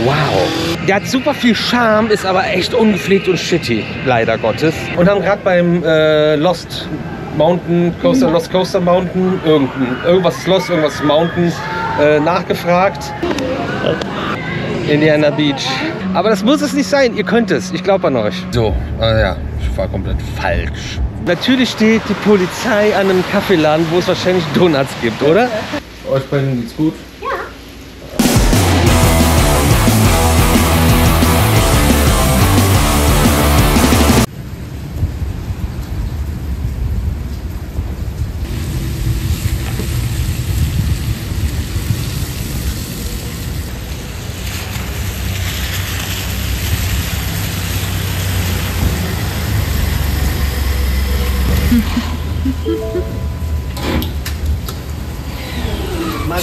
Wow. Der hat super viel Charme, ist aber echt ungepflegt und shitty, leider Gottes. Und haben gerade beim Lost Mountain Coaster, Lost Coaster Mountain, irgendwas ist Lost, irgendwas ist Mountain, nachgefragt. Indiana Beach. Aber das muss es nicht sein, ihr könnt es, ich glaube an euch. So, ja, ich war komplett falsch. Natürlich steht die Polizei an einem Kaffeeladen, wo es wahrscheinlich Donuts gibt, oder? Euch beiden geht's gut? Ja.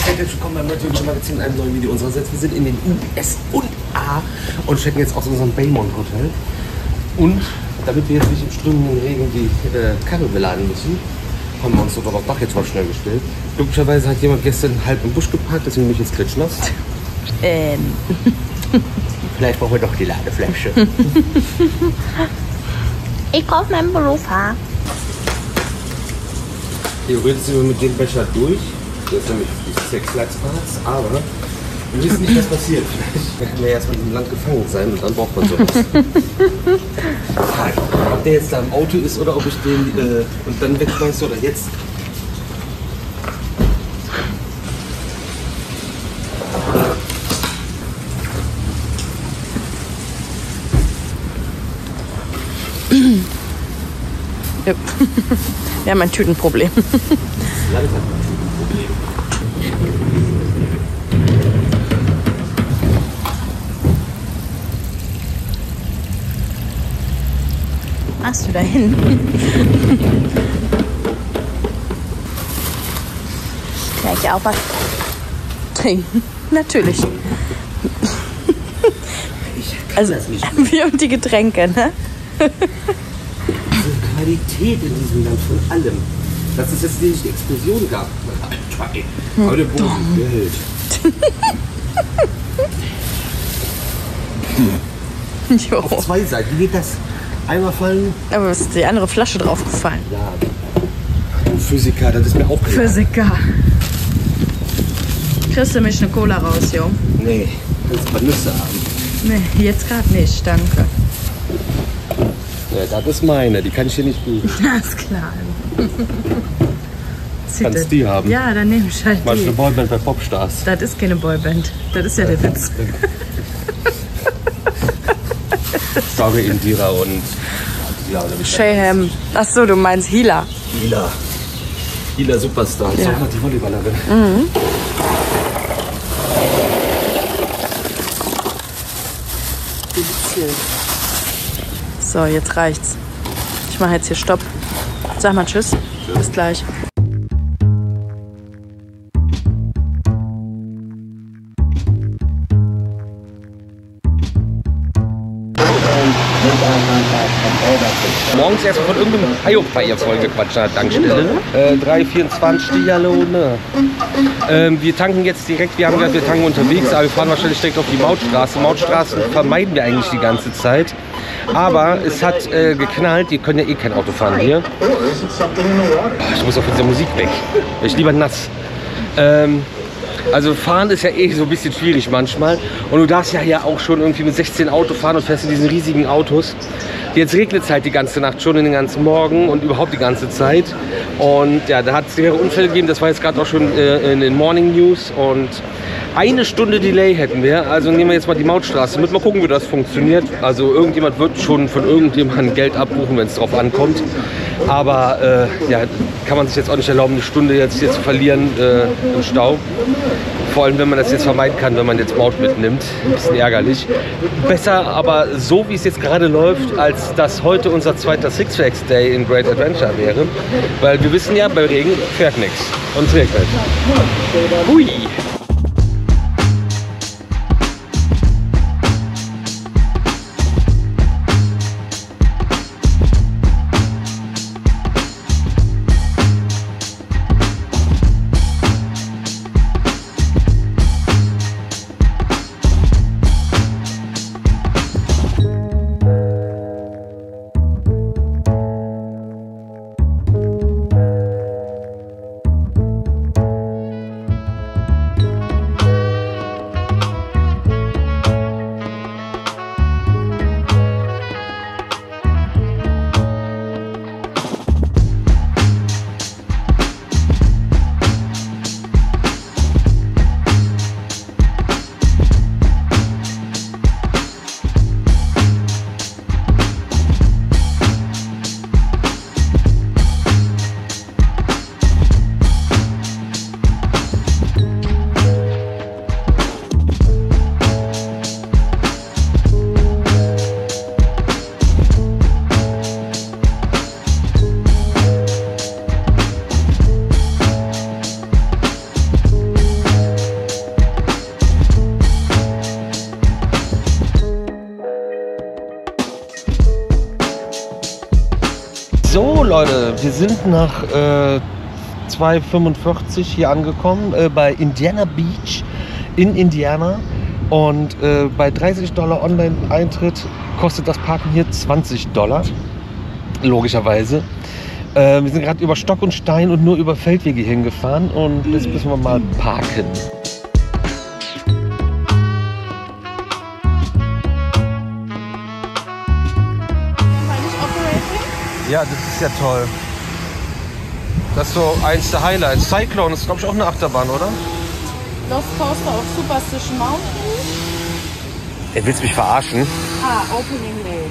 Herzlich willkommen beim Natürlich Magazin in einem neuen Video unsererseits. Wir sind in den USA und checken jetzt aus unserem Baymont Hotel. Und damit wir jetzt nicht im strömenden Regen die Karre beladen müssen, haben wir uns dort auf Dach jetzt mal schnell gestellt. Glücklicherweise hat jemand gestern halb im Busch geparkt, deswegen bin ich jetzt klitschnass. Vielleicht brauchen wir doch die Ladefläche. Ich brauche meinen Pullover. Theoretisch sind wir mit dem Becher durch. Das ist nämlich die Six-Flags-Parts, aber wir wissen nicht, was passiert. Vielleicht werden wir erstmal im Land gefangen sein und dann braucht man sowas. Ob der jetzt da im Auto ist oder ob ich den und dann wegschmeiße oder jetzt. Ja. Wir haben ein Tütenproblem. Langsam. Machst du da hin? Kann ich auch was Trinken? Natürlich. Also, wir und die Getränke, ne? Diese Qualität in diesem Land von allem. Dass es jetzt nicht die Explosion gab. Aber der Boden Geld. Jo. Auf zwei Seiten. Wie geht das? Einmal fallen. Aber ist die andere Flasche draufgefallen? Ja. Du Physiker, das ist mir auch klar. Physiker. Kriegst du mich eine Cola raus, Jo? Nee, willst du mal Nüsse haben? Nee, jetzt gerade nicht, danke. Ja, das ist meine, die kann ich dir nicht geben. Alles klar. Kannst du die haben? Ja, dann nehme ich halt Machst du eine die. Boyband bei Popstars? Das ist keine Boyband. Das ist ja der Witz. Sorry, Indira und... Ja, oder wie Shayham. Achso, du meinst Hila. Hila. Hila Superstar. Das ist Ja. auch noch die Volleyballerin. Mhm. So, jetzt reicht's. Ich mache jetzt hier Stopp. Sag mal Tschüss. Bis gleich. Morgens erstmal von irgendeinem Hiopai vollgequatscht an der Tankstelle. 3,24 die Jalone. Wir tanken jetzt direkt, wir haben gesagt, wir tanken unterwegs, aber wir fahren wahrscheinlich direkt auf die Mautstraße. Mautstraßen vermeiden wir eigentlich die ganze Zeit. Aber es hat geknallt, ihr könnt ja eh kein Auto fahren hier. Ich muss auch von dieser Musik weg. Ich lieber nass. Also fahren ist ja eh so ein bisschen schwierig manchmal. Und du darfst ja hier auch schon irgendwie mit 16 Auto fahren und fährst in diesen riesigen Autos. Jetzt regnet es halt die ganze Nacht schon, den ganzen Morgen und überhaupt die ganze Zeit. Und ja, da hat es mehrere Unfälle gegeben. Das war jetzt gerade auch schon in den Morning News. Und eine Stunde Delay hätten wir. Also nehmen wir jetzt mal die Mautstraße mit. Mal gucken, wie das funktioniert. Also irgendjemand wird schon von irgendjemandem Geld abbuchen, wenn es drauf ankommt. Aber ja, kann man sich jetzt auch nicht erlauben, eine Stunde jetzt hier zu verlieren im Stau. Vor allem, wenn man das jetzt vermeiden kann, wenn man jetzt Maut mitnimmt. Ein bisschen ärgerlich. Besser aber so, wie es jetzt gerade läuft, als dass heute unser zweiter Six Flags Day in Great Adventure wäre. Weil wir wissen ja, bei Regen fährt nichts. Und es regnet. Hui! Leute, wir sind nach 2:45 hier angekommen bei Indiana Beach in Indiana. Und bei $30 Online-Eintritt kostet das Parken hier $20. Logischerweise. Wir sind gerade über Stock und Stein und nur über Feldwege hingefahren. Und jetzt müssen wir mal parken. Ja, das ist ja toll. Das ist so eins der Highlights. Cyclone ist, glaube ich, auch eine Achterbahn, oder? Lost Coaster auf Superstition Mountain. Ey, willst du mich verarschen? Ah, Opening Lake.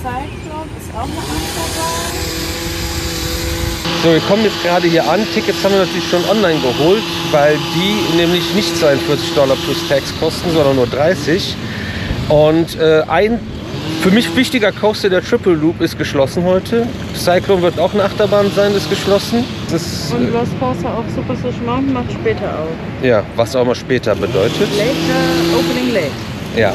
Cyclone ist auch eine Achterbahn. So, wir kommen jetzt gerade hier an. Tickets haben wir natürlich schon online geholt, weil die nämlich nicht $42 plus Tax kosten, sondern nur 30. Und ein für mich wichtiger Coaster, der Triple Loop, ist geschlossen heute. Cyclone wird auch eine Achterbahn sein, ist geschlossen. Und Lost Coaster auf Superstition Mountain macht später auf. Ja, was auch immer später bedeutet. Later Opening Lake. Ja.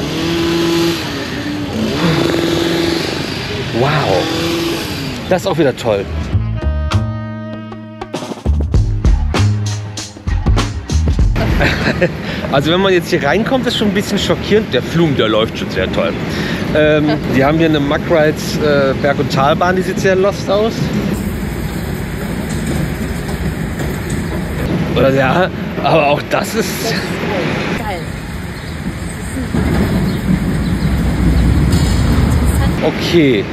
Wow. Das ist auch wieder toll. Also wenn man jetzt hier reinkommt, ist schon ein bisschen schockierend. Der Flum, der läuft schon sehr toll. Die haben hier eine Muck Rides Berg- und Talbahn, die sieht sehr lost aus. Oder ja, aber auch das ist... Geil. Okay.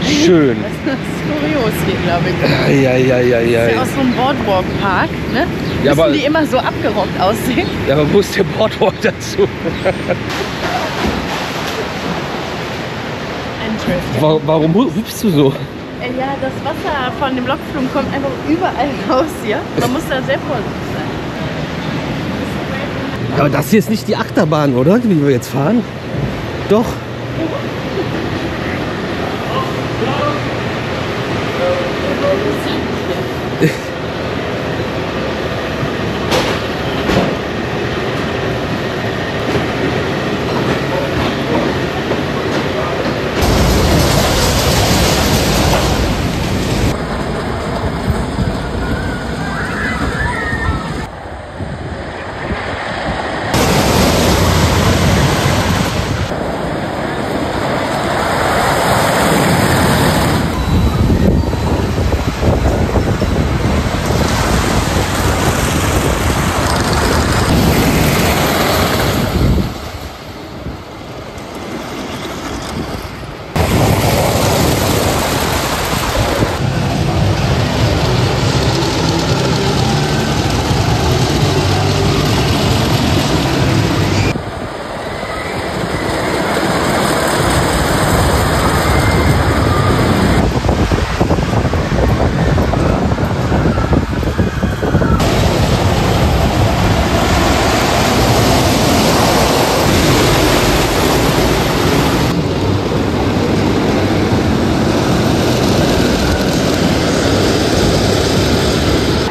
Schön. Das ist kurios hier, glaube ich. Ja. Das ist ja aus so einem Boardwalk-Park, ne? Ja, Müssen aber, die immer so abgerockt aussehen? ja, aber wo ist der Boardwalk dazu? Warum hüpfst du so? Ja, das Wasser von dem Lokflug kommt einfach überall raus hier. Man muss da sehr vorsichtig sein. Aber das hier ist nicht die Achterbahn, oder? Wie wir jetzt fahren? Doch.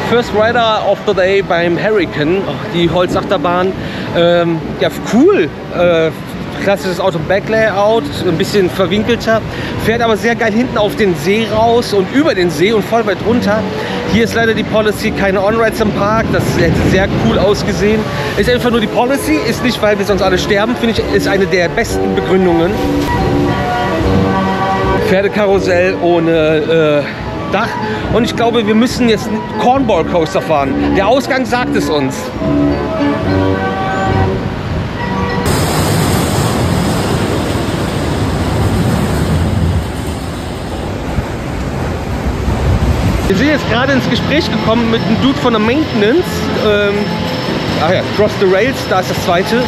First Rider of the Day beim Hurricane, die Holzachterbahn. Ja, cool. Klassisches Auto-Back-Layout, ein bisschen verwinkelter. Fährt aber sehr geil hinten auf den See raus und über den See und voll weit runter. Hier ist leider die Policy, keine On-Rides im Park. Das hätte sehr cool ausgesehen. Ist einfach nur die Policy, ist nicht, weil wir sonst alle sterben. Finde ich, ist eine der besten Begründungen. Pferdekarussell ohne Dach. Und ich glaube, wir müssen jetzt einen Cornball Coaster fahren. Der Ausgang sagt es uns. Wir sind jetzt gerade ins Gespräch gekommen mit einem Dude von der Maintenance. Ach ja, Cross the Rails, da ist das zweite.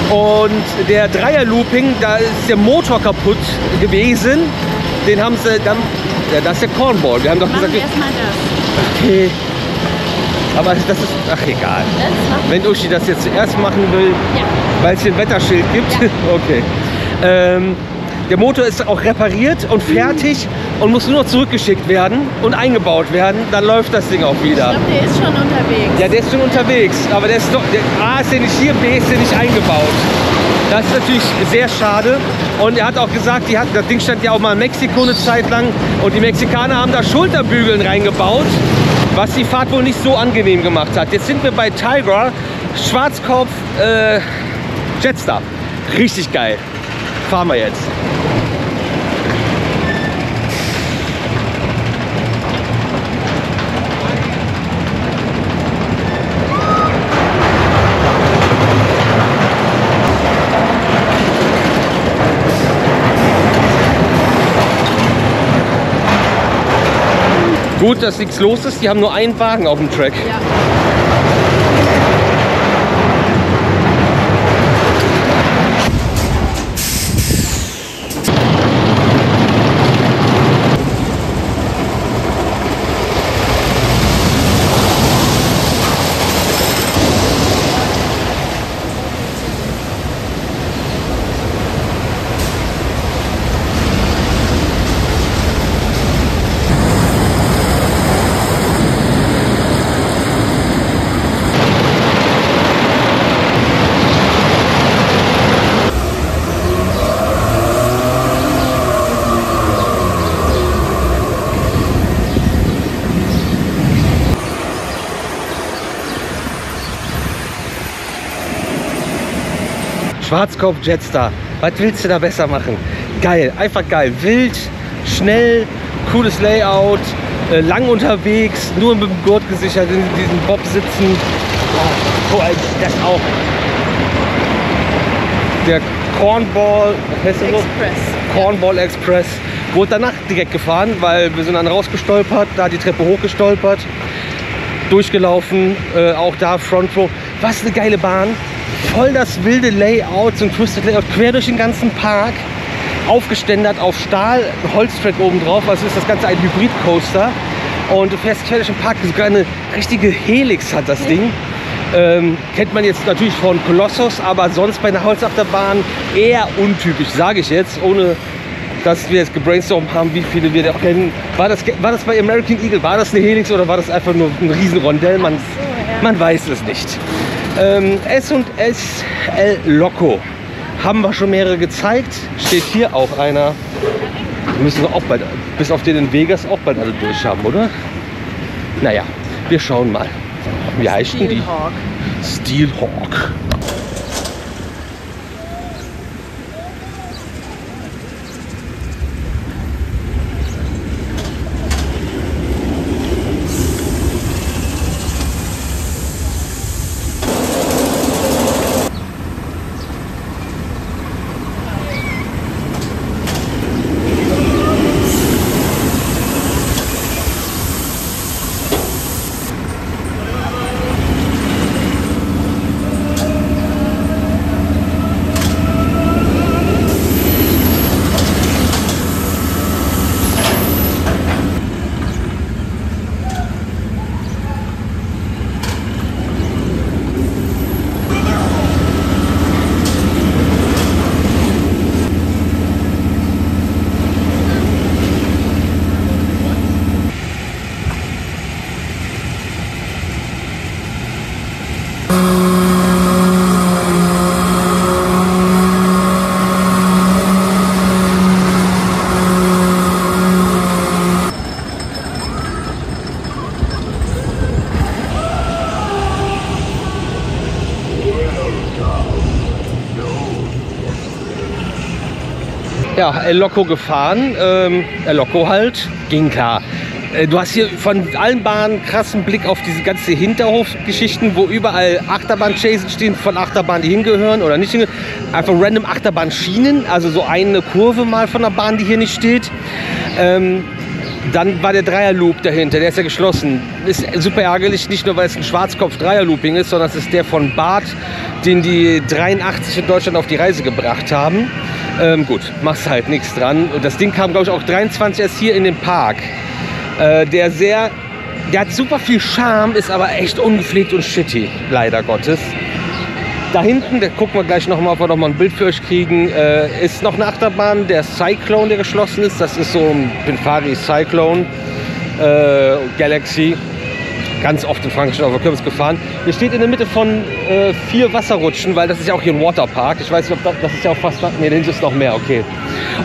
Und der Dreier-Looping, da ist der Motor kaputt gewesen. Den haben sie dann... Ja, das ist der Cornball. Wir haben doch gesagt... erstmal das. Okay. Aber das ist... Ach, egal. Wenn Uschi das jetzt zuerst machen will, Ja. weil es hier ein Wetterschild gibt. Ja. Okay. Der Motor ist auch repariert und fertig und muss nur noch zurückgeschickt werden und eingebaut werden. Dann läuft das Ding auch wieder. Ich glaube, der ist schon unterwegs. Ja, der ist schon unterwegs. Aber der ist doch, A ist der nicht hier, B ist der nicht eingebaut. Das ist natürlich sehr schade. Und er hat auch gesagt, das Ding stand ja auch mal in Mexiko eine Zeit lang. Und die Mexikaner haben da Schulterbügeln reingebaut, was die Fahrt wohl nicht so angenehm gemacht hat. Jetzt sind wir bei Tigra, Schwarzkopf, Jetstar. Richtig geil. Fahren wir jetzt. Gut, dass nichts los ist. Die haben nur einen Wagen auf dem Track. Ja. Schwarzkopf Jetstar. Was willst du da besser machen? Geil, einfach geil. Wild, schnell, cooles Layout, lang unterwegs, nur mit dem Gurt gesichert in diesen Bob sitzen. Oh, das auch. Der Cornball Express. Cornball Express. Wurde danach direkt gefahren, weil wir sind dann rausgestolpert, da die Treppe hochgestolpert, durchgelaufen, auch da Front Row. Was eine geile Bahn. Voll das wilde Layout, so ein Twisted Layout, quer durch den ganzen Park, aufgeständert auf Stahl, Holztrack oben drauf, also ist das Ganze ein Hybrid-Coaster und du fährst quer durch den Park, sogar eine richtige Helix hat das Ding. Kennt man jetzt natürlich von Colossus, aber sonst bei einer Holzachterbahn eher untypisch, sage ich jetzt, ohne dass wir jetzt gebrainstormt haben, wie viele wir da kennen. War das bei American Eagle, war das eine Helix oder war das einfach nur ein Riesenrondell? Man weiß es nicht. S&S El Loco. Haben wir schon mehrere gezeigt. Steht hier auch einer. Wir müssen auch bald, bis auf den in Vegas, auch bald alle durch haben, oder? Naja, wir schauen mal. Wie heißt denn die? Steelhawk. Ja, El Loco gefahren, El Loco halt, ging klar. Du hast hier von allen Bahnen krassen Blick auf diese ganze Hinterhofgeschichten, wo überall Achterbahn-Chasen stehen, von Achterbahnen, die hingehören oder nicht hingehören. Einfach random Achterbahnschienen, also so eine Kurve mal von der Bahn, die hier nicht steht. Dann war der Dreierloop dahinter, der ist ja geschlossen. Ist super ärgerlich, nicht nur weil es ein Schwarzkopf-Dreierlooping ist, sondern es ist der von Barth, den die 83 in Deutschland auf die Reise gebracht haben. Gut, machst halt nichts dran. Und das Ding kam, glaube ich, auch 23 erst hier in den Park. Der hat super viel Charme, ist aber echt ungepflegt und shitty, leider Gottes. Da hinten, da gucken wir gleich nochmal, ob wir nochmal ein Bild für euch kriegen, ist noch eine Achterbahn, der Cyclone, der geschlossen ist. Das ist so ein Pinfari Cyclone Galaxy. ganz oft in Frankreich auf der Kirmes gefahren. Der steht in der Mitte von 4 Wasserrutschen, weil das ist ja auch hier ein Waterpark. Ich weiß nicht, ob das ist ja auch fast... Ne, da hinten ist noch mehr, okay.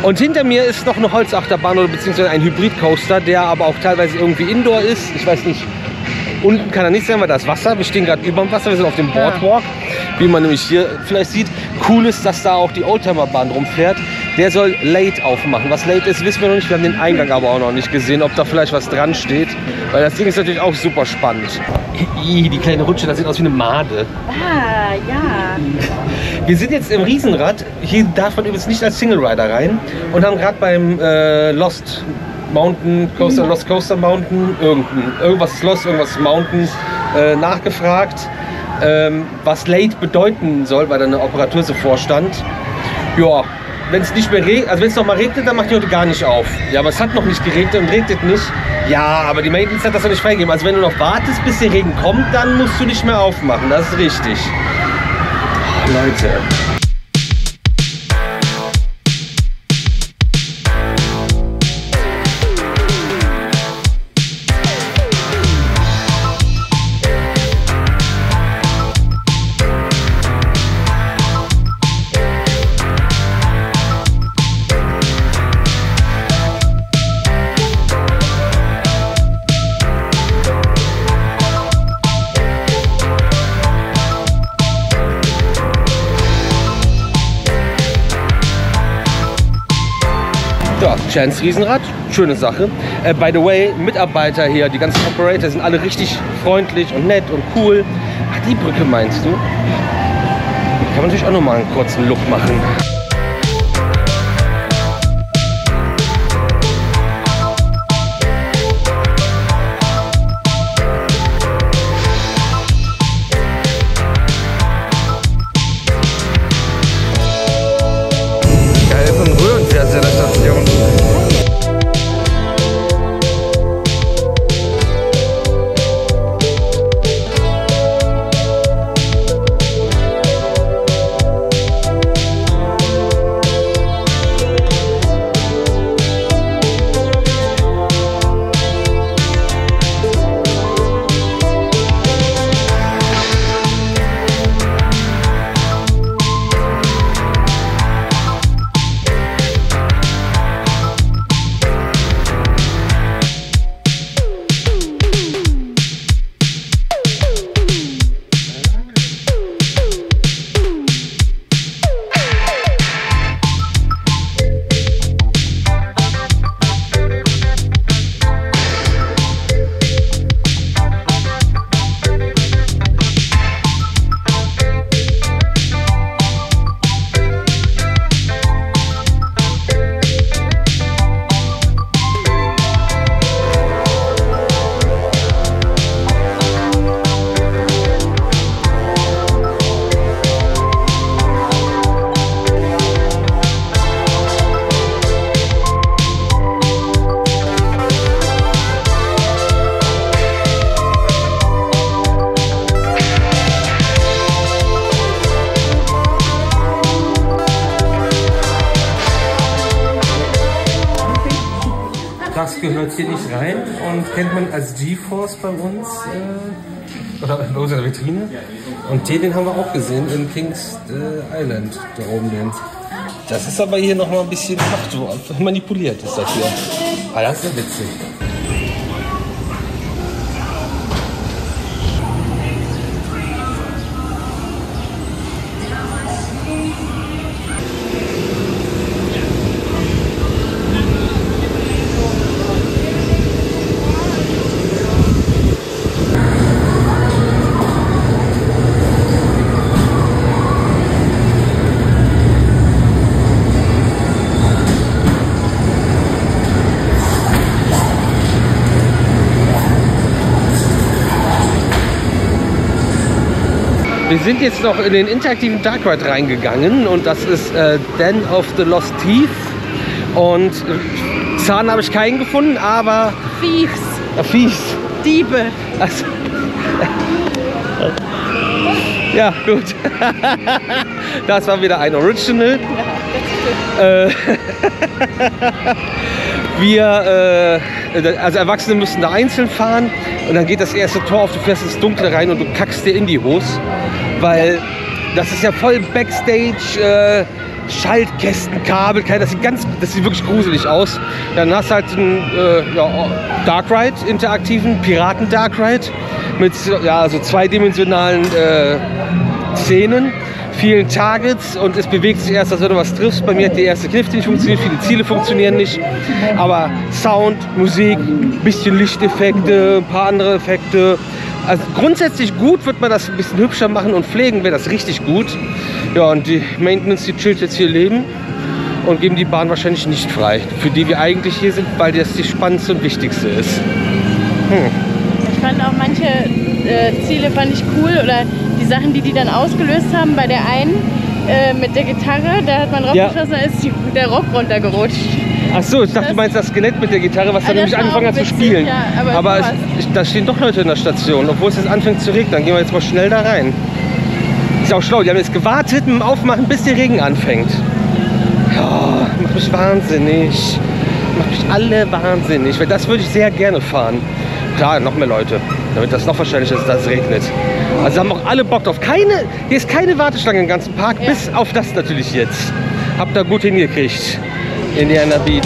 Und hinter mir ist noch eine Holzachterbahn oder beziehungsweise ein Hybrid-Coaster, der aber auch teilweise irgendwie Indoor ist. Ich weiß nicht, unten kann er nicht sein, weil da ist Wasser. Wir stehen gerade über dem Wasser, wir sind auf dem Boardwalk. Wie man nämlich hier vielleicht sieht. Cool ist, dass da auch die Oldtimerbahn rumfährt. Der soll Late aufmachen. Was Late ist, wissen wir noch nicht. Wir haben den Eingang aber auch noch nicht gesehen, ob da vielleicht was dran steht. Weil das Ding ist natürlich auch super spannend. Die kleine Rutsche, das sieht aus wie eine Made. Ah, ja. Wir sind jetzt im Riesenrad. Hier darf man übrigens nicht als Single Rider rein. Und haben gerade beim Lost Mountain Coaster, Lost Coaster Mountain, irgendwas ist Lost, irgendwas ist Mountain, nachgefragt, was Late bedeuten soll, weil da eine Operatur so vorstand. Ja, wenn es nicht mehr regnet, also wenn es noch mal regnet, dann macht die heute gar nicht auf. Ja, aber es hat noch nicht geregnet und regnet nicht. Ja, aber die Maintenance hat das noch nicht freigegeben. Also wenn du noch wartest, bis der Regen kommt, dann musst du nicht mehr aufmachen. Das ist richtig. Oh, Leute. Ja, Chance Riesenrad, schöne Sache. By the way, Mitarbeiter hier, die ganzen Operator sind alle richtig freundlich und nett und cool. Ach, die Brücke meinst du? Kann man natürlich auch noch mal einen kurzen Look machen. Das gehört hier nicht rein und kennt man als GeForce bei uns oder bei unserer Vitrine. Und den haben wir auch gesehen in Kings Island, da oben den. Das ist aber hier noch mal ein bisschen manipuliert ist das hier. Aber das ist ja witzig. Wir sind jetzt noch in den interaktiven Dark Ride reingegangen und das ist Den of the Lost Teeth. Und Zahn habe ich keinen gefunden, aber... Thieves. Fies. Diebe. Also, ja, gut. Das war wieder ein Original. Also Erwachsene müssen da einzeln fahren und dann geht das erste Tor auf, du fährst ins Dunkle rein und du kackst dir in die Hose, weil das ist ja voll Backstage, Schaltkästen, Kabel, das sieht wirklich gruselig aus. Dann hast du halt einen Dark Ride, interaktiven Piraten Dark Ride mit so zweidimensionalen Szenen, vielen Targets und es bewegt sich erst, als wenn du was triffst. Bei mir hat die erste Knifte nicht funktioniert, viele Ziele funktionieren nicht. Aber Sound, Musik, bisschen Lichteffekte, ein paar andere Effekte. Also grundsätzlich gut, wird man das ein bisschen hübscher machen und pflegen, wäre das richtig gut. Ja, und die Maintenance, die chillt jetzt hier leben und geben die Bahn wahrscheinlich nicht frei, für die wir eigentlich hier sind, weil das die spannendste und wichtigste ist. Ich fand auch manche Ziele fand ich cool oder die Sachen, die dann ausgelöst haben. Bei der einen mit der Gitarre, da hat man draufgeschossen, da ist der Rock runtergerutscht. Ach so, ich dachte, du meinst das Skelett mit der Gitarre, was dann nämlich angefangen hat zu spielen. Ja, aber da stehen doch Leute in der Station, obwohl es jetzt anfängt zu regnen. Dann gehen wir jetzt mal schnell da rein. Ist auch schlau, die haben jetzt gewartet mit dem Aufmachen, bis der Regen anfängt. Ja, macht mich wahnsinnig. Macht mich alle wahnsinnig, weil das würde ich sehr gerne fahren. Klar, noch mehr Leute, damit das noch wahrscheinlicher ist, dass es regnet. Also haben auch alle Bock drauf. Hier ist keine Warteschlange im ganzen Park, bis auf das natürlich jetzt. Habt ihr gut hingekriegt. Indiana Beach.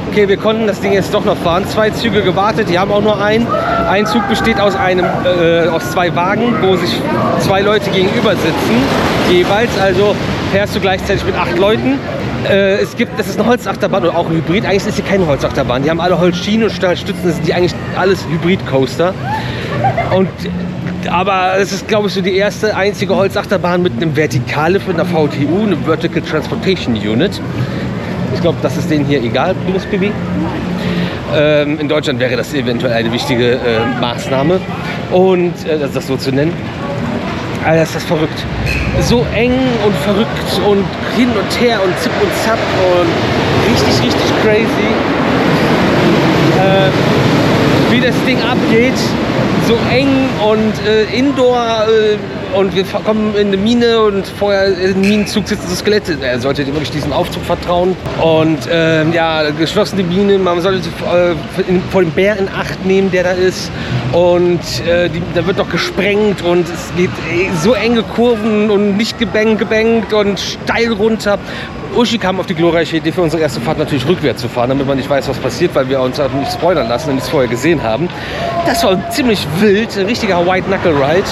Okay, wir konnten das Ding jetzt doch noch fahren. 2 Züge gewartet, die haben auch nur einen. Ein Zug besteht aus 2 Wagen, wo sich 2 Leute gegenüber sitzen, jeweils. Also fährst du gleichzeitig mit 8 Leuten. Das ist eine Holzachterbahn oder auch ein Hybrid. Eigentlich ist hier keine Holzachterbahn. Die haben alle Holzschienen und Stahlstützen. Das sind die eigentlich alles Hybrid-Coaster. Aber es ist, glaube ich, so die erste einzige Holzachterbahn mit einem Vertikallift, mit einer VTU, eine Vertical Transportation Unit. Ich glaube, das ist denen hier egal, grünes Baby. In Deutschland wäre das eventuell eine wichtige Maßnahme. Und das so zu nennen. Alter, ist das verrückt. So eng und verrückt und hin und her und zip und zap und richtig, richtig crazy. Wie das Ding abgeht. So eng und indoor und wir kommen in eine Mine und vorher im Minenzug sitzen so Skelette. Er sollte wirklich diesem Aufzug vertrauen. Und ja, geschlossene Mine, man sollte vor dem Bär in Acht nehmen, der da ist. Und da wird noch gesprengt und es geht so enge Kurven und nicht gebankt und steil runter. Uschi kam auf die glorreiche Idee, für unsere erste Fahrt natürlich rückwärts zu fahren, damit man nicht weiß, was passiert, weil wir uns nicht spoilern lassen und nichts vorher gesehen haben. Das war ziemlich wild, ein richtiger White-Knuckle-Ride.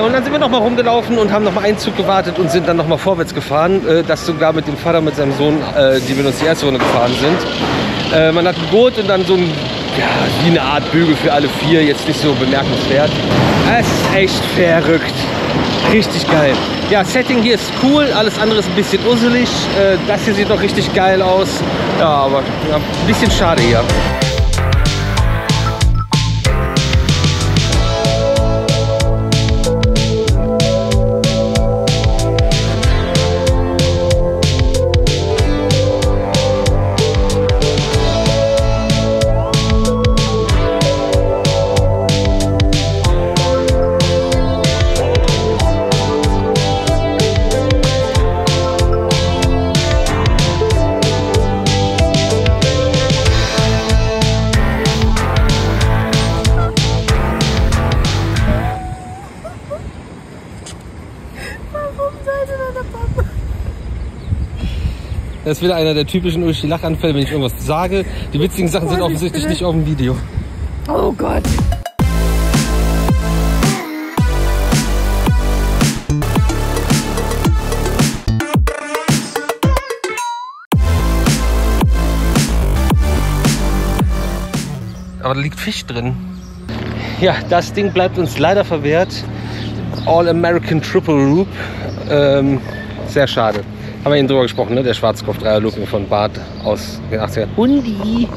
Und dann sind wir nochmal rumgelaufen und haben nochmal einen Zug gewartet und sind dann nochmal vorwärts gefahren. Das sogar mit dem Vater, mit seinem Sohn, die wir uns die erste Runde gefahren sind. Man hat ein Gurt und dann so ein, ja, wie eine Art Bügel für alle 4, jetzt nicht so bemerkenswert. Es ist echt verrückt. Richtig geil. Ja, Setting hier ist cool, alles andere ist ein bisschen usselig. Das hier sieht noch richtig geil aus. Ja, aber ja, ein bisschen schade hier. Das ist wieder einer der typischen Uschi-Lachanfälle, wenn ich irgendwas sage. Die witzigen Sachen sind offensichtlich nicht auf dem Video. Oh Gott. Aber da liegt Fisch drin. Ja, das Ding bleibt uns leider verwehrt. All-American Triple Loop. Sehr schade. Haben wir eben drüber gesprochen, ne? Der Schwarzkopf-Dreierlooping von Bart aus den 80ern. Hundi!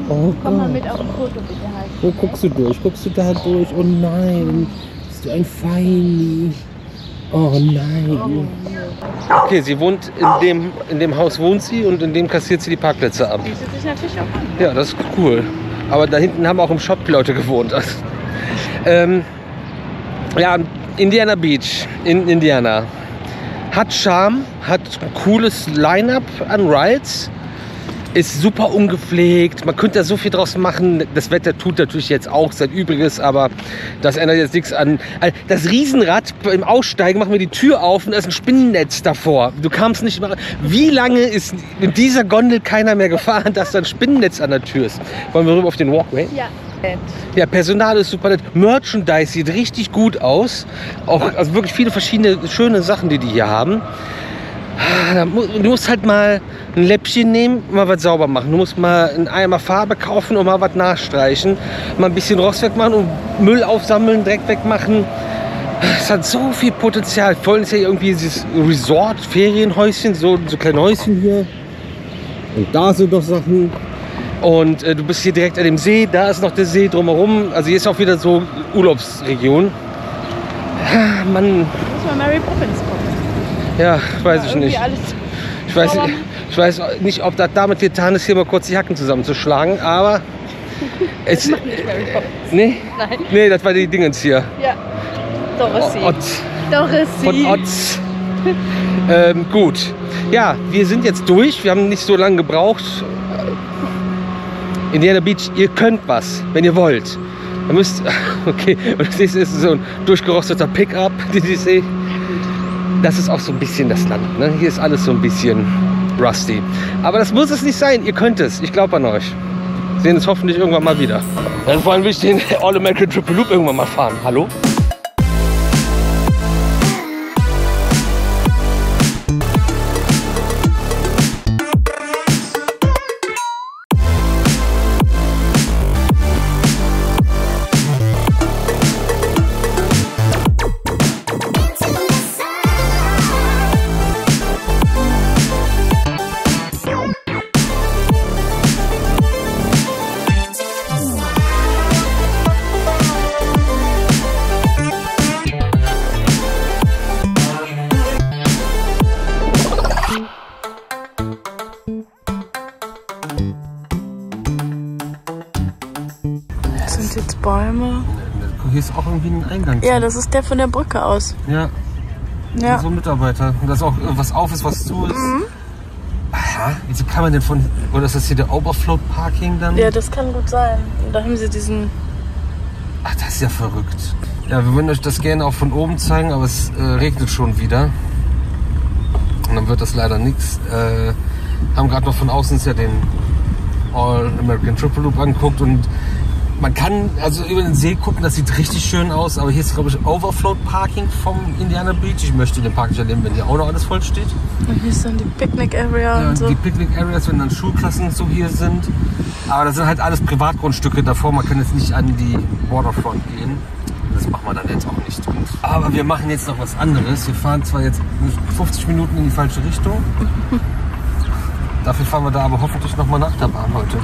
Oh, komm mal mit auf ein Foto, bitte halt. Wo guckst du durch? Guckst du da durch? Oh nein! Bist du ein Feini? Oh nein! Okay, sie wohnt in dem Haus wohnt sie und in dem kassiert sie die Parkplätze ab. Bietet sich natürlich auch an. Ja, das ist cool. Aber da hinten haben auch im Shop Leute gewohnt. Ja, Indiana Beach in Indiana. Hat Charme, hat ein cooles Line-Up an Rides. Ist super ungepflegt. Man könnte da so viel draus machen. Das Wetter tut natürlich jetzt auch sein Übriges, aber das ändert jetzt nichts an. Das Riesenrad im Aussteigen, machen wir die Tür auf und da ist ein Spinnennetz davor. Du kamst nicht mehr. Wie lange ist in dieser Gondel keiner mehr gefahren, dass da ein Spinnennetz an der Tür ist? Wollen wir rüber auf den Walkway? Ja. Ja, Personal ist super nett. Merchandise sieht richtig gut aus. Auch also wirklich viele verschiedene schöne Sachen, die hier haben. Du musst halt mal ein Läppchen nehmen und mal was sauber machen. Du musst mal einen Eimer Farbe kaufen und mal was nachstreichen. Mal ein bisschen Rost wegmachen und Müll aufsammeln, Dreck wegmachen. Es hat so viel Potenzial. Vorhin ist ja irgendwie dieses Resort, Ferienhäuschen, so kleine Häuschen hier. Und da sind noch Sachen. Und du bist hier direkt an dem See. Da ist noch der See drumherum. Also hier ist auch wieder so Urlaubsregion. Man. Muss mal Mary Poppins gucken. Ja, weiß ich nicht. Alles Ich weiß nicht, ob das damit getan ist, hier mal kurz die Hacken zusammenzuschlagen, aber es. Mary Poppins. Nee? Nein. Nee, das war die Dingens hier. Ja. Dorothy. Von Otz. Gut. Ja, wir sind jetzt durch. Wir haben nicht so lange gebraucht. Indiana Beach, ihr könnt was, wenn ihr wollt. Ihr müsst. Okay, und das nächste ist so ein durchgerosteter Pickup, den ich sehe. Das ist auch so ein bisschen das Land. Ne? Hier ist alles so ein bisschen rusty. Aber das muss es nicht sein. Ihr könnt es. Ich glaube an euch. Wir sehen uns hoffentlich irgendwann mal wieder. Dann vor allem will ich den All-American Triple Loop irgendwann mal fahren. Hallo? Das sind jetzt Bäume. Hier ist auch irgendwie ein Eingang. Ja, das ist der von der Brücke aus. Ja. Ja. So ein Mitarbeiter. Und dass auch was auf ist, was zu ist. Aha. Wieso kann man denn von. Oder ist das hier der Overflow Parking dann? Ja, das kann gut sein. Und da haben sie diesen. Ach, das ist ja verrückt. Ja, wir würden euch das gerne auch von oben zeigen, aber es regnet schon wieder. Und dann wird das leider nichts. Haben gerade noch von außen ja den All-American Triple Loop angeguckt und man kann also über den See gucken, das sieht richtig schön aus, aber hier ist, glaube ich, Overflow Parking vom Indiana Beach. Ich möchte den Park nicht erleben, wenn hier auch noch alles voll steht. Und hier ist dann die Picnic Area Ja, und so. die Picnic Areas, wenn dann Schulklassen so hier sind. Aber das sind halt alles Privatgrundstücke davor, man kann jetzt nicht an die Waterfront gehen. Das machen wir dann jetzt auch nicht. Aber wir machen jetzt noch was anderes. Wir fahren zwar jetzt 50 Minuten in die falsche Richtung. Dafür fahren wir da aber hoffentlich noch mal nach der Bahn heute.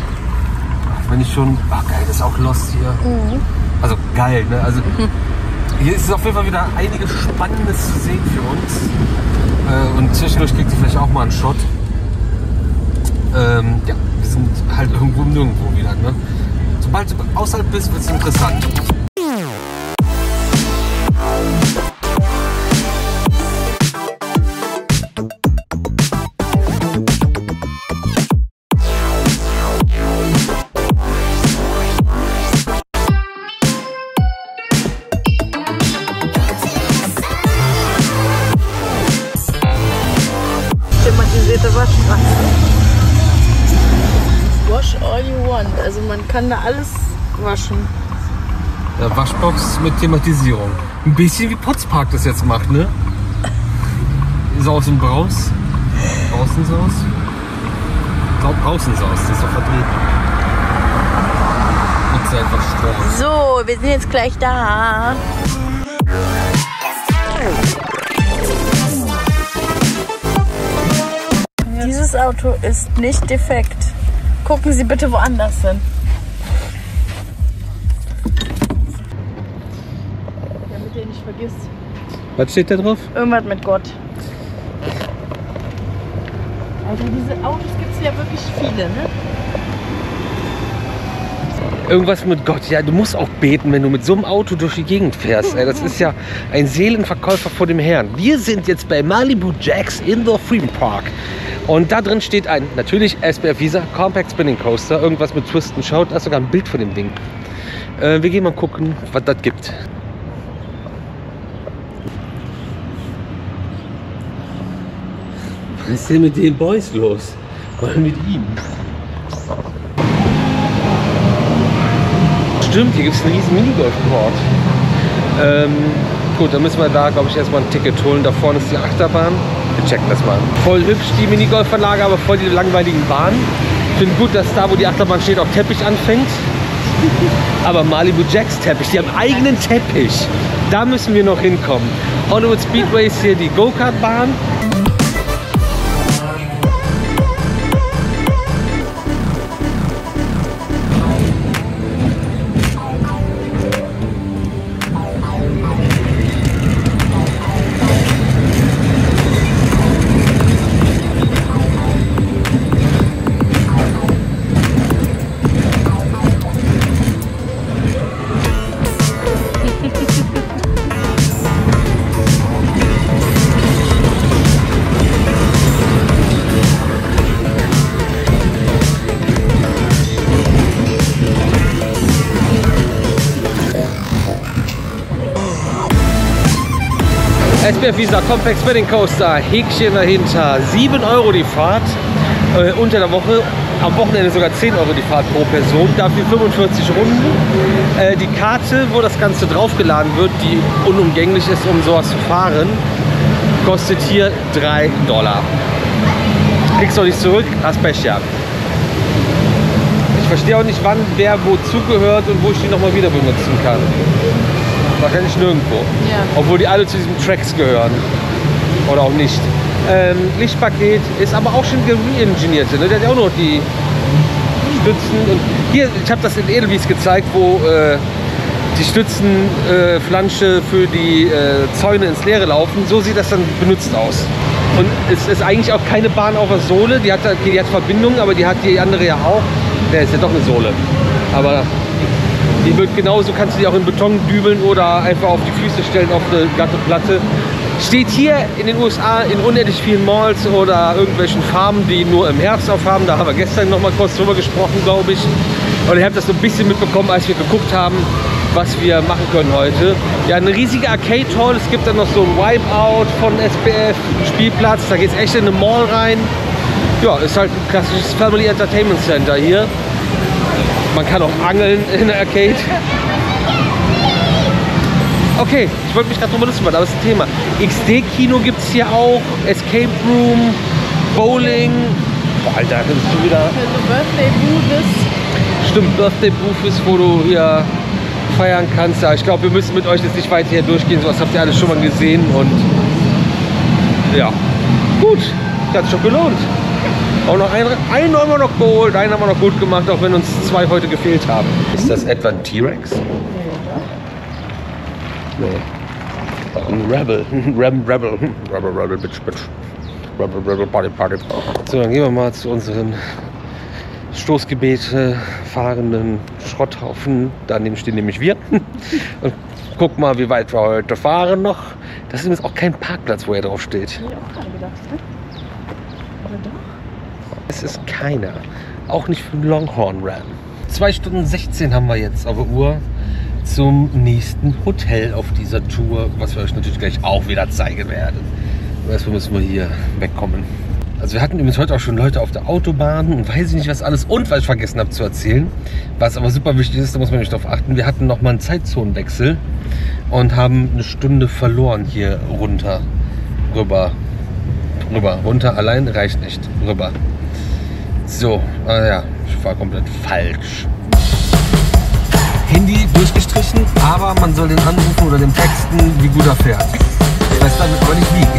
Wenn ich schon... Ach geil, das ist auch Lost hier. Also geil, ne? Also hier ist es auf jeden Fall wieder einiges Spannendes zu sehen für uns. Und zwischendurch kriegt sie vielleicht auch mal einen Shot. Ja, wir sind halt irgendwo nirgendwo wieder, ne? Sobald du außerhalb bist, wird es interessant. Thematisierte Waschstraße. Wash all you want. Also man kann da alles waschen. Ja, Waschbox mit Thematisierung. Ein bisschen wie Potspark das jetzt macht, ne? Saus und Braus. Außensaus. Ich glaube Außensaus, das ist doch vertreten. ist einfach strong. So, wir sind jetzt gleich da. Dieses Auto ist nicht defekt. Gucken Sie bitte woanders hin. Damit ihr nicht vergisst. Was steht da drauf? Irgendwas mit Gott. Also diese Autos gibt es ja wirklich viele, ne? Irgendwas mit Gott. Ja, du musst auch beten, wenn du mit so einem Auto durch die Gegend fährst. Ey, das ist ja ein Seelenverkäufer vor dem Herrn. Wir sind jetzt bei Malibu Jacks Indoor Freedom Park. Und da drin steht ein, natürlich SBF Visa Compact Spinning Coaster. Irgendwas mit Twist and Shout. Da ist sogar ein Bild von dem Ding. Wir gehen mal gucken, was das gibt. Was ist denn mit den Boys los? Was mit ihm? Stimmt, hier gibt es einen riesen Minigolf-Court. Gut, dann müssen wir da, glaube ich, erstmal ein Ticket holen. Da vorne ist die Achterbahn. Wir checken das mal. Voll hübsch, die Minigolfanlage, aber voll die langweiligen Bahnen. Ich finde gut, dass da, wo die Achterbahn steht, auch Teppich anfängt. Aber Malibu Jacks Teppich, die haben eigenen Teppich. Da müssen wir noch hinkommen. Hollywood Speedway ist hier die Go-Kart-Bahn. SBF Visa Compact Spinning Coaster, Häkchen dahinter, 7 € die Fahrt unter der Woche, am Wochenende sogar 10 € die Fahrt pro Person, dafür 45 Runden. Die Karte, wo das Ganze draufgeladen wird, die unumgänglich ist, um sowas zu fahren, kostet hier 3 $. Kriegst du nicht zurück, hast Pech gehabt. Ich verstehe auch nicht, wann wer wo zugehört und wo ich die nochmal wieder benutzen kann. Wahrscheinlich nirgendwo. Ja. Obwohl die alle zu diesen Tracks gehören. Oder auch nicht. Lichtpaket ist aber auch schon re-engineert. Ne? Der hat ja auch noch die Stützen. Und hier, ich habe das in Edelwies gezeigt, wo die Stützenflansche für die Zäune ins Leere laufen. So sieht das dann benutzt aus. Und es ist eigentlich auch keine Bahn auf der Sohle. Die hat Verbindung, aber die hat die andere ja auch. Der ist ja doch eine Sohle. Aber die wird genauso, kannst du die auch in Beton dübeln oder einfach auf die Füße stellen auf eine glatte Platte. Steht hier in den USA in unendlich vielen Malls oder irgendwelchen Farmen, die nur im Herbst aufhaben. Da haben wir gestern noch mal kurz drüber gesprochen, glaube ich. Und ihr habt das so ein bisschen mitbekommen, als wir geguckt haben, was wir machen können heute. Ja, eine riesige Arcade-Hall. Es gibt dann noch so ein Wipeout von SBF, Spielplatz. Da geht es echt in eine Mall rein. Ja, ist halt ein klassisches Family Entertainment Center hier. Man kann auch angeln in der Arcade. Okay, ich wollte mich gerade drüber lustig machen, aber das ist ein Thema. XD-Kino gibt es hier auch, Escape Room, Bowling. Boah, Alter, das ist schon wieder... Für so Birthday Booths. Stimmt, Birthday Booths, wo du hier feiern kannst. Ja, ich glaube, wir müssen mit euch jetzt nicht weiter hier durchgehen. Sowas habt ihr alles schon mal gesehen und... Ja, gut, das hat schon gelohnt. Auch noch einen haben wir noch geholt, einen haben wir noch gut gemacht, auch wenn uns 2 heute gefehlt haben. Ist das etwa ein T-Rex? Nee. Ein Rebel. Rebel, bitch. Rebel, Party. So, dann gehen wir mal zu unseren Stoßgebete fahrenden Schrotthaufen. Daneben stehen nämlich wir. Und guck mal, wie weit wir heute fahren noch. Das ist übrigens auch kein Parkplatz, wo er drauf steht. Hab ich auch gerade gedacht, ne? Oder doch? Es ist keiner. Auch nicht für den Longhorn Ram. 2 Stunden 16 haben wir jetzt auf der Uhr zum nächsten Hotel auf dieser Tour, was wir euch natürlich gleich auch wieder zeigen werden. Erstmal müssen wir hier wegkommen. Also wir hatten übrigens heute auch schon Leute auf der Autobahn und weiß ich nicht was alles und was ich vergessen habe zu erzählen. Was aber super wichtig ist, da muss man nicht darauf achten. Wir hatten noch mal einen Zeitzonenwechsel und haben eine Stunde verloren hier runter. Rüber. Runter allein reicht nicht. Rüber. So, ja, ich war komplett falsch. Aber man soll den anrufen oder dem texten, wie gut er fährt. Ich weiß damit aber nicht wie.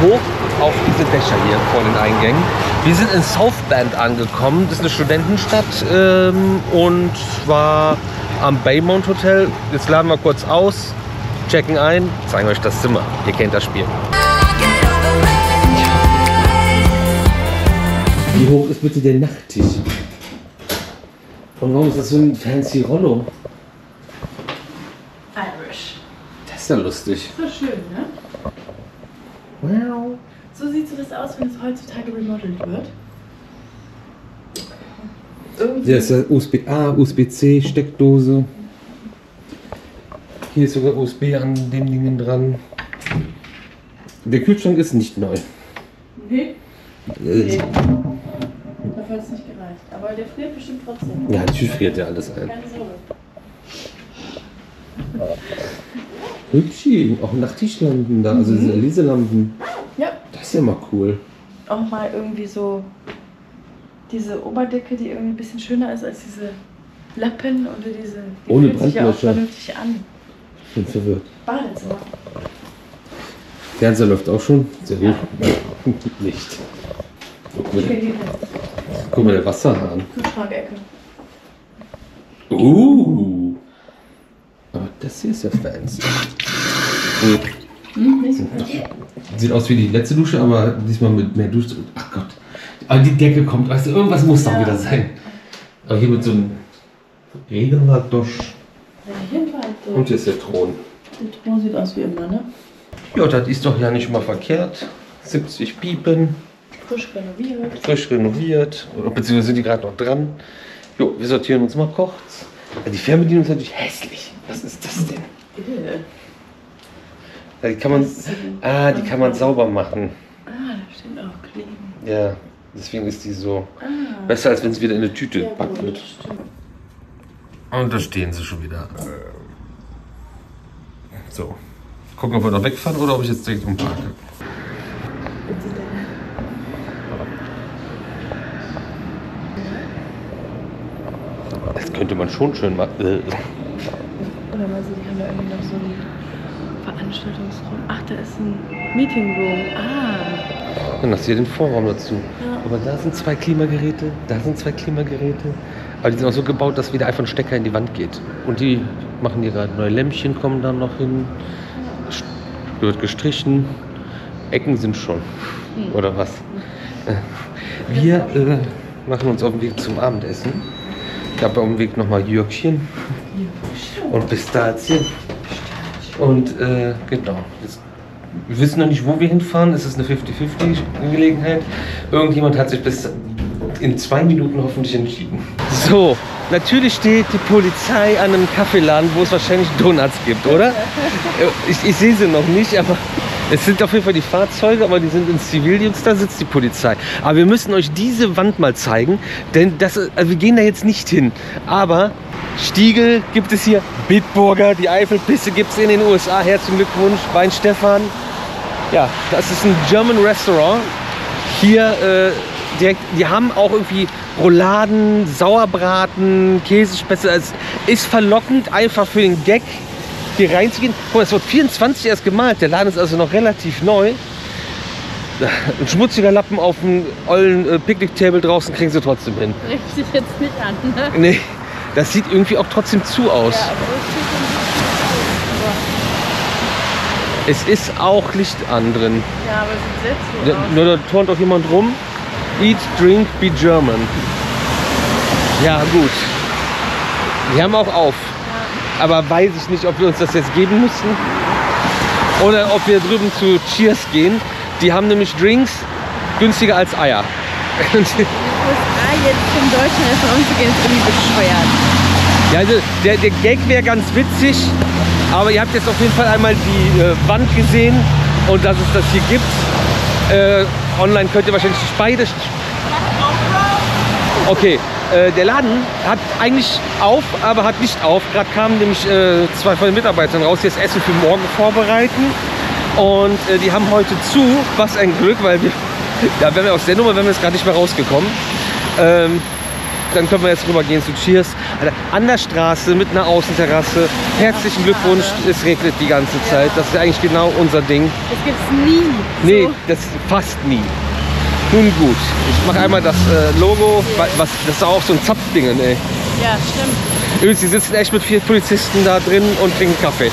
Hoch auf diese Dächer hier vor den Eingängen. Wir sind in South Bend angekommen. Das ist eine Studentenstadt und zwar am Baymont Hotel. Jetzt laden wir kurz aus, checken ein, zeigen euch das Zimmer. Ihr kennt das Spiel. Wie hoch ist bitte der Nachttisch? Und warum ist das so ein fancy Rollo? Irish. Das ist ja lustig. So schön, ne? Wow. So sieht so das aus, wenn es heutzutage remodelt wird. Irgendwie. Hier ist ja USB-A, USB-C, Steckdose. Hier ist sogar USB an den Dingen dran. Der Kühlschrank ist nicht neu. Nee. Nee. Dafür hat es nicht gereicht. Aber der friert bestimmt trotzdem. Ja, natürlich friert ja alles ein. Keine Sorge. Hübschi, auch Nachttischlampen da, also diese Leselampen. Ja. Das ist ja mal cool. Auch mal irgendwie so diese Oberdecke, die irgendwie ein bisschen schöner ist als diese Lappen oder diese. Die Ohne fühlt sich ja auch Brandlöcher. vernünftig an. Ich bin verwirrt. Badezimmer. Fernseher läuft auch schon. Sehr gut. Nicht. Guck mal, der Wasserhahn. Kühlschrankecke. Aber das hier ist ja fancy. Nicht so gut. Sieht aus wie die letzte Dusche, aber diesmal mit mehr Dusche. Ach Gott. Aber die Decke kommt, weißt du, irgendwas muss doch wieder sein. Aber hier mit so einem Regenraddusch. Und hier ist der Thron. Der Thron sieht aus wie immer, ne? Ja, das ist doch ja nicht mal verkehrt. 70 Piepen. Frisch renoviert. Frisch renoviert. Oder beziehungsweise sind die gerade noch dran. Jo, wir sortieren uns mal kurz. Die Fernbedienung ist natürlich hässlich. Was ist das denn? Ja, die kann man, die kann man sauber machen. Ah, da steht auch kleben. Ja, deswegen ist die so besser, als wenn es wieder in eine Tüte gepackt wird. Und da stehen sie schon wieder. So. Gucken, ob wir noch wegfahren oder ob ich jetzt direkt umparke. Das könnte man schon schön machen. Oder mal so, die haben da irgendwie noch so einen Veranstaltungsraum. Ach, da ist ein Meeting Room. Ah. Dann hast du hier den Vorraum dazu. Ja. Aber da sind 2 Klimageräte, da sind 2 Klimageräte. Aber die sind auch so gebaut, dass wieder einfach ein Stecker in die Wand geht. Und die machen hier gerade neue Lämpchen, kommen dann noch hin. Wird gestrichen. Ecken sind schon. Oder was? Wir machen uns auf den Weg zum Abendessen. Ich habe auf dem Weg nochmal Jürgchen und Pistazien. Und genau. Wir wissen noch nicht, wo wir hinfahren. Es ist eine 50-50-Gelegenheit. Irgendjemand hat sich bis in 2 Minuten hoffentlich entschieden. So, natürlich steht die Polizei an einem Kaffeeladen, wo es wahrscheinlich Donuts gibt, oder? Ich sehe sie noch nicht, aber es sind auf jeden Fall die Fahrzeuge, aber die sind in Zivildienst, da sitzt die Polizei. Aber wir müssen euch diese Wand mal zeigen, denn das, also wir gehen da jetzt nicht hin. Aber Stiegel gibt es hier, Bitburger, die Eifelpisse gibt es in den USA. Herzlichen Glückwunsch, Weinstefan. Ja, das ist ein German Restaurant. Hier direkt, die haben auch irgendwie Rouladen, Sauerbraten, Käsespätzle. Es ist verlockend, einfach für den Gag hier reinzugehen. Guck mal, es wird 24 erst gemalt. Der Laden ist also noch relativ neu. Ein schmutziger Lappen auf dem ollen Picknick-Table draußen kriegen sie trotzdem hin. Regt sich jetzt nicht an, ne? Nee, das sieht irgendwie auch trotzdem zu aus. Ja, aber es ist auch Licht an drin. ja, aber es sieht selbst so aus. Nur da turnt auch jemand rum. Eat, drink, be German. Ja, gut. Wir haben auch auf. Aber weiß ich nicht, ob wir uns das jetzt geben müssen. Oder ob wir drüben zu Cheers gehen. Die haben nämlich Drinks günstiger als Eier. In den USA jetzt zum deutschen Restaurant zu gehen, ist irgendwie bescheuert. Ja, also der Gag wäre ganz witzig. Aber ihr habt jetzt auf jeden Fall einmal die Wand gesehen. Und dass es das hier gibt. Online könnt ihr wahrscheinlich beide. Okay, der Laden hat eigentlich auf, aber hat nicht auf. Gerade kamen nämlich 2 von den Mitarbeitern raus, die das Essen für morgen vorbereiten. Und die haben heute zu, was ein Glück, weil wir, ja, wären wir aus der Nummer, wären wir jetzt gerade nicht mehr rausgekommen. Dann können wir jetzt rüber gehen zu Cheers. Alter, an der Straße mit einer Außenterrasse. Herzlichen Glückwunsch, es regnet die ganze Zeit. Das ist eigentlich genau unser Ding. Das gibt's nie. Nee, das fast nie. Nun gut, ich mache einmal das Logo. Das ist auch so ein Zapfding, ey. Ja, stimmt. Übrigens, die sitzen echt mit 4 Polizisten da drin und trinken Kaffee.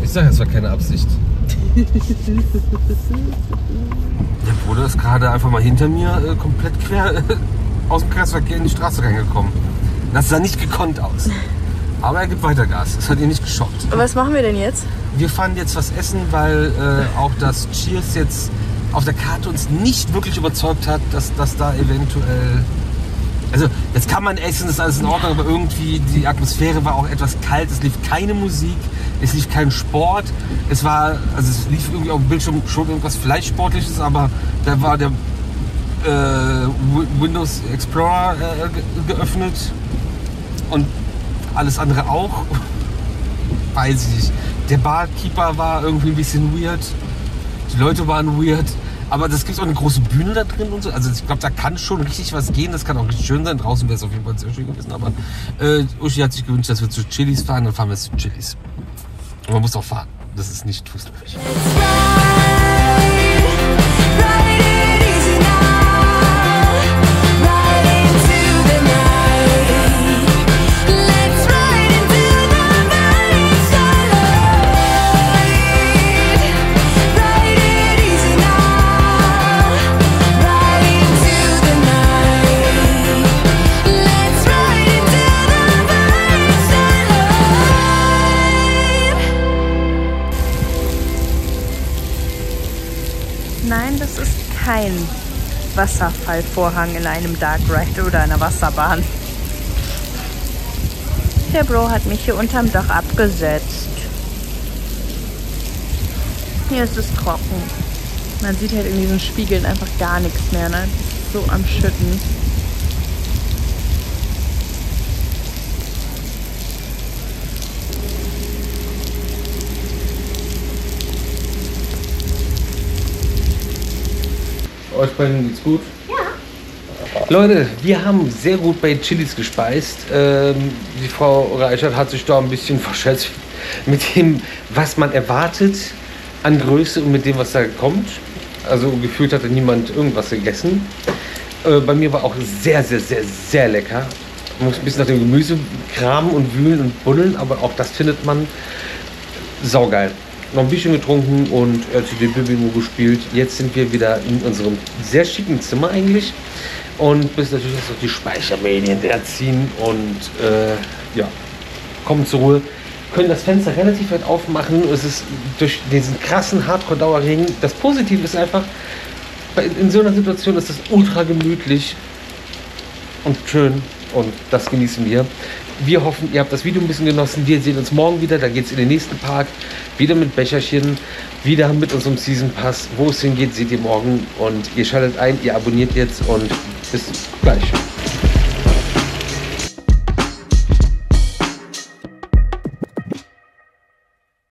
Ich sage, es war keine Absicht. Der Bruder ist gerade einfach mal hinter mir komplett quer aus dem Kreisverkehr in die Straße reingekommen. Das sah nicht gekonnt aus. Aber er gibt weiter Gas. Das hat ihn nicht geschockt. Was machen wir denn jetzt? Wir fahren jetzt was essen, weil auch das Cheers jetzt auf der Karte uns nicht wirklich überzeugt hat, dass das da eventuell... Also, jetzt kann man essen, das ist alles in Ordnung, aber irgendwie die Atmosphäre war auch etwas kalt. Es lief keine Musik, es lief kein Sport. Es war, also es lief irgendwie auf dem Bildschirm schon irgendwas vielleicht Sportliches, aber da war der Windows Explorer geöffnet und alles andere auch. Weiß ich nicht. Der Barkeeper war irgendwie ein bisschen weird. Die Leute waren weird. Aber das gibt auch eine große Bühne da drin und so. Also ich glaube, da kann schon richtig was gehen. Das kann auch richtig schön sein. Draußen wäre es auf jeden Fall sehr schön gewesen. Aber Uschi hat sich gewünscht, dass wir zu Chili's fahren. Dann fahren wir jetzt zu Chili's. Und man muss auch fahren. Das ist nicht fußläufig. Nein, das ist kein Wasserfallvorhang in einem Dark Ride oder einer Wasserbahn. Der Bro hat mich hier unterm Dach abgesetzt. Hier ist es trocken. Man sieht halt irgendwie so ein Spiegeln einfach gar nichts mehr, ne? so am Schütten. Euch beiden geht's gut? Ja. Leute, wir haben sehr gut bei Chilis gespeist. Die Frau Reichert hat sich da ein bisschen verschätzt mit dem, was man erwartet an Größe und mit dem, was da kommt. Also gefühlt hatte niemand irgendwas gegessen. Bei mir war auch sehr, sehr, sehr, sehr lecker. Man muss ein bisschen nach dem Gemüse kramen und wühlen und buddeln, aber auch das findet man saugeil. Noch ein bisschen getrunken und LCD-Bingo gespielt. Jetzt sind wir wieder in unserem sehr schicken Zimmer eigentlich. Und bis natürlich jetzt noch die Speichermedien erziehen und ja, kommen zur Ruhe. Können das Fenster relativ weit aufmachen. Es ist durch diesen krassen Hardcore-Dauerregen. Das Positive ist einfach, in so einer Situation ist es ultra gemütlich und schön. Und das genießen wir. Wir hoffen, ihr habt das Video ein bisschen genossen. Wir sehen uns morgen wieder. Da geht es in den nächsten Park. Wieder mit Becherchen. Wieder mit unserem Season Pass. Wo es hingeht, seht ihr morgen. Und ihr schaltet ein, ihr abonniert jetzt und bis gleich.